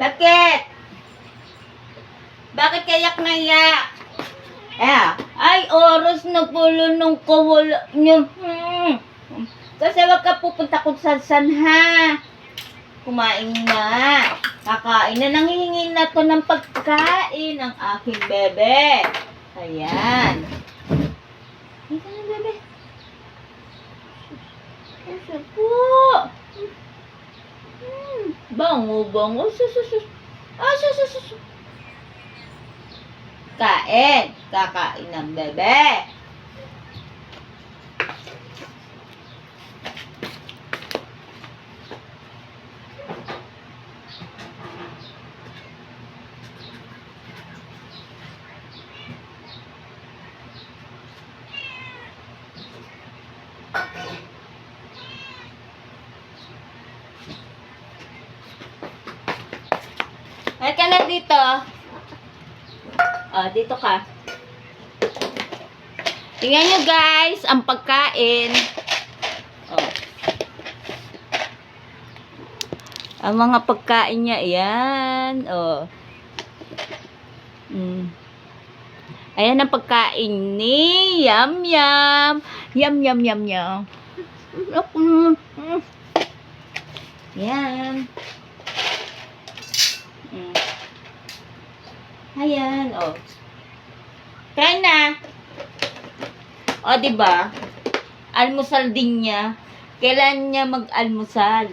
Bakit? Bakit kayak na iyak? Ay, oras na pala nung kawala niyo. Kasi wag ka pupunta kung saan ha. Kumain na. Kakain na. Nanghihingi na to ng pagkain ang aking bebe. Ayan. Ito na, bebe. Asa po. Bango. Sus. Sus. Kain. Kakain ng bebe. Ay ka na dito. Dito ka. Tingnan nyo guys, ang pagkain. Ang mga pagkain niya, ayan. Ayan ang pagkain ni Yum. Yum. Ayan. Ayan, Kain na. Diba? Almusal din niya. Kailan niya mag-almusal?